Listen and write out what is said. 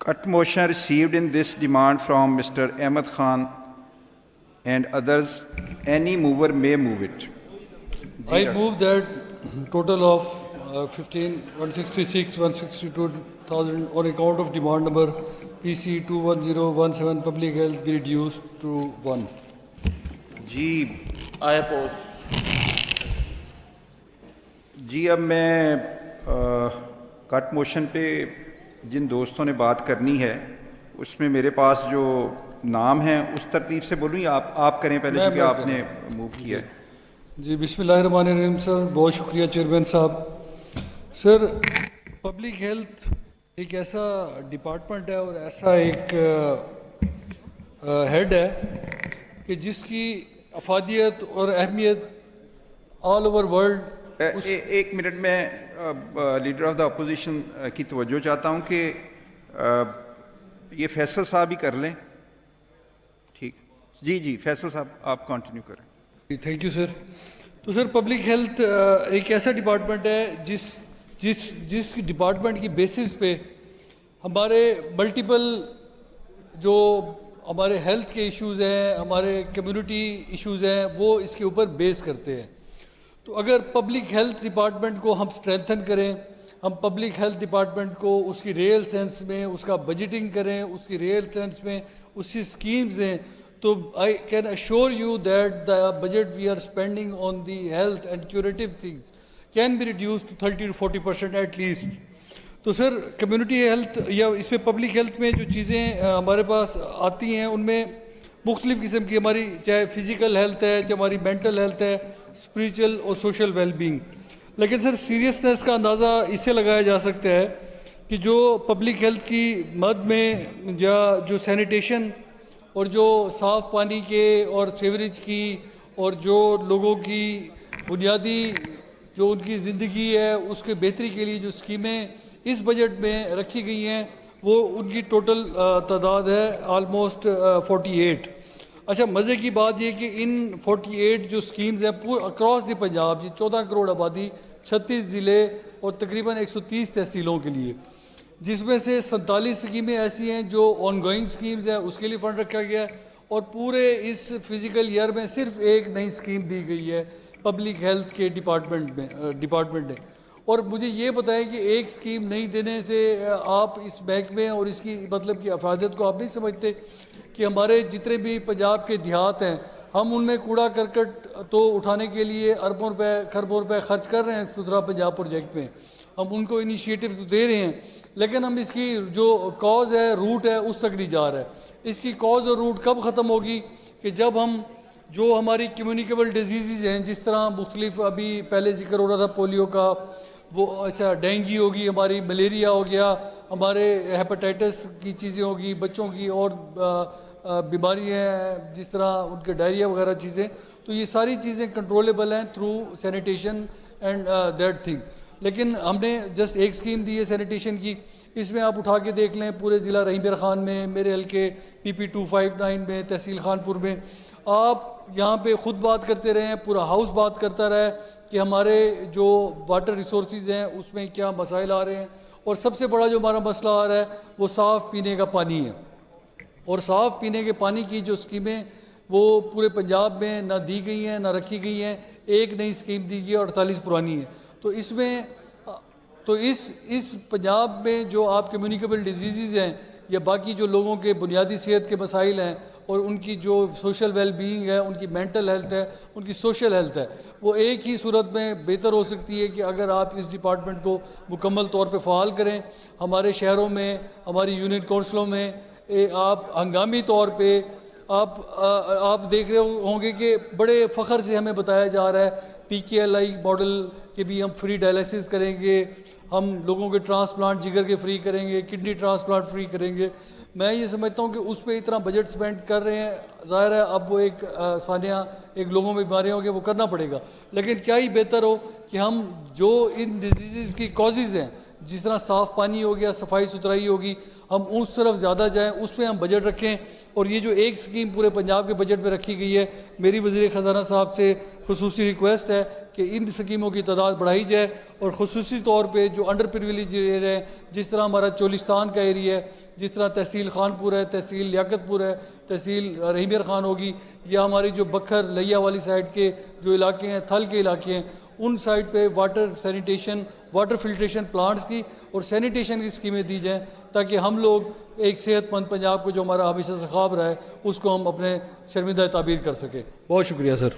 Cut motion received in this demand from Mr. Ahmed Khan and others. Any mover may move it. I move that total of 166, 162,000 on account of demand number PC 21017 public health be reduced to 1. G I oppose. جی اب میں کٹ motion پہ جن دوستوں نے بات کرنی ہے اس میں میرے پاس جو نام ہیں اس ترتیب سے بولوں یا آپ کریں پہلے کیونکہ آپ نے موو کیا ہے. جی بسم اللہ الرحمن الرحیم سر. بہت شکریہ چیئرمین صاحب. سر پبلک ہیلتھ ایک ایسا ڈپارٹمنٹ ہے اور ایسا ایک ہیڈ ہے کہ جس کی افادیت اور اہمیت آل اوور ورلڈ. ایک منٹ میں لیڈر آف دا اپوزیشن کی توجہ چاہتا ہوں کہ یہ فیصل صاحب ہی کر لیں. ٹھیک جی فیصل صاحب آپ کنٹینیو کریں. Thank you sir. تو سر پبلک ہیلتھ ایک ایسا ڈپارٹمنٹ ہے جس ڈپارٹمنٹ کی بیسس پہ ہمارے ملٹیپل جو ہمارے ہیلتھ کے ایشوز ہیں, ہمارے کمیونٹی ایشوز ہیں, وہ اس کے اوپر بیس کرتے ہیں. تو اگر پبلک ہیلتھ ڈپارٹمنٹ کو ہم اسٹرینتھن کریں, ہم پبلک ہیلتھ ڈپارٹمنٹ کو اس کی ریئل سینس میں اس کا بجٹنگ کریں, اس کی ریئل سینس میں اس کی اسکیمز ہیں, تو I can assure you that the budget we are spending on the health and curative things can be reduced to 30 to 40% at least. تو سر کمیونٹی ہیلتھ یا اس میں پبلک ہیلتھ میں جو چیزیں ہمارے پاس آتی ہیں ان میں مختلف قسم کی ہماری چاہے فزیکل ہیلتھ ہے, چاہے ہماری مینٹل ہیلتھ ہے, اسپریچل اور سوشل ویل بینگ. لیکن سر سیریسنیس کا اندازہ اس سے لگایا جا سکتا ہے کہ جو پبلک ہیلتھ کی مد میں یا جو سینیٹیشن اور جو صاف پانی کے اور سیوریج کی اور جو لوگوں کی بنیادی جو ان کی زندگی ہے اس کے بہتری کے لیے جو اسکیمیں اس بجٹ میں رکھی گئی ہیں وہ ان کی ٹوٹل تعداد ہے آلموسٹ 48. اچھا مزے کی بات یہ کہ ان 48 جو اسکیمز ہیں پورے اکراس دی پنجاب, 14 کروڑ آبادی, 36 ضلع اور تقریباً 130 تحصیلوں کے لیے, جس میں سے 47 اسکیمیں ایسی ہیں جو آن گوئنگ اسکیمز ہیں اس کے لیے فنڈ رکھا گیا ہے, اور پورے اس فزیکل ایئر میں صرف ایک نئی اسکیم دی گئی ہے پبلک ہیلتھ کے ڈپارٹمنٹ نے. اور مجھے یہ بتائیں کہ ایک اسکیم نہیں دینے سے آپ اس محکمے اور اس کی مطلب کہ افادیت کو آپ نہیں سمجھتے کہ ہمارے جتنے بھی پنجاب کے دیہات ہیں ہم ان میں کوڑا کرکٹ تو اٹھانے کے لیے اربوں روپے کھربوں روپے خرچ کر رہے ہیں ستھرا پنجاب پروجیکٹ میں, ہم ان کو انیشیٹیوز دے رہے ہیں, لیکن ہم اس کی جو کاز ہے, روٹ ہے, اس تک نہیں جا رہا ہے. اس کی کاز اور روٹ کب ختم ہوگی کہ جب ہم جو ہماری کمیونیکیبل ڈیزیزز ہیں, جس طرح مختلف ابھی پہلے ذکر ہو رہا تھا پولیو کا, وہ اچھا ڈینگی ہوگی, ہماری ملیریا ہو گیا, ہمارے ہیپاٹائٹس کی چیزیں ہوگی, بچوں کی اور بیماریاں ہیں جس طرح ان کے ڈائریا وغیرہ چیزیں, تو یہ ساری چیزیں کنٹرولیبل ہیں through sanitation and that thing. لیکن ہم نے جسٹ ایک اسکیم دی ہے سینیٹیشن کی, اس میں آپ اٹھا کے دیکھ لیں پورے ضلع رحیم بیر خان میں, میرے حلقے PP 259 میں, تحصیل خانپور میں, آپ یہاں پہ خود بات کرتے رہے ہیں, پورا ہاؤس بات کرتا رہا ہے کہ ہمارے جو واٹر ریسورسز ہیں اس میں کیا مسائل آ رہے ہیں, اور سب سے بڑا جو ہمارا مسئلہ آ رہا ہے وہ صاف پینے کا پانی ہے. اور صاف پینے کے پانی کی جو اسکیمیں وہ پورے پنجاب میں نہ دی گئی ہیں نہ رکھی گئی ہیں, ایک نئی اسکیم دی گئی ہے اور 48 پرانی ہے. تو اس میں تو اس پنجاب میں جو آپ کمیونیکیبل ڈیزیزز ہیں یا باقی جو لوگوں کے بنیادی صحت کے مسائل ہیں اور ان کی جو سوشل ویل بینگ ہے, ان کی مینٹل ہیلتھ ہے, ان کی سوشل ہیلتھ ہے, وہ ایک ہی صورت میں بہتر ہو سکتی ہے کہ اگر آپ اس ڈپارٹمنٹ کو مکمل طور پہ فعال کریں. ہمارے شہروں میں, ہماری یونٹ کونسلوں میں آپ ہنگامی طور پہ آپ دیکھ رہے ہوں گے کہ بڑے فخر سے ہمیں بتایا جا رہا ہے PKLI ماڈل کہ بھی ہم فری ڈائلیسس کریں گے, ہم لوگوں کے ٹرانسپلانٹ جگر کے فری کریں گے, کڈنی ٹرانسپلانٹ فری کریں گے. میں یہ سمجھتا ہوں کہ اس پہ اتنا بجٹ سپینڈ کر رہے ہیں, ظاہر ہے اب وہ ایک ثانیہ ایک لوگوں میں بیماریاں ہوں گے وہ کرنا پڑے گا, لیکن کیا ہی بہتر ہو کہ ہم جو ان ڈیزیزز کی کازز ہیں جس طرح صاف پانی ہو گیا, صفائی ستھرائی ہوگی, ہم اس طرف زیادہ جائیں, اس پہ ہم بجٹ رکھیں. اور یہ جو ایک اسکیم پورے پنجاب کے بجٹ میں رکھی گئی ہے, میری وزیر خزانہ صاحب سے خصوصی ریکویسٹ ہے کہ ان اسکیموں کی تعداد بڑھائی جائے, اور خصوصی طور پہ جو انڈر پریویلیج ایریا ہیں, جس طرح ہمارا چولستان کا ایریا ہے, جس طرح تحصیل خانپور ہے, تحصیل لیاقت پور ہے, تحصیل رحیمیار خان ہوگی, یا ہماری جو بکھر لیا والی سائڈ کے جو علاقے ہیں, تھل کے علاقے ہیں, ان سائڈ پہ water sanitation, water filtration plants کی اور سینیٹیشن کی اسکیمیں دی جائیں, تاکہ ہم لوگ ایک صحت مند پنجاب کو جو ہمارا ہمیشہ سے خواب رہا ہے اس کو ہم اپنے شرمندہ تعبیر کر سکیں. بہت شکریہ سر.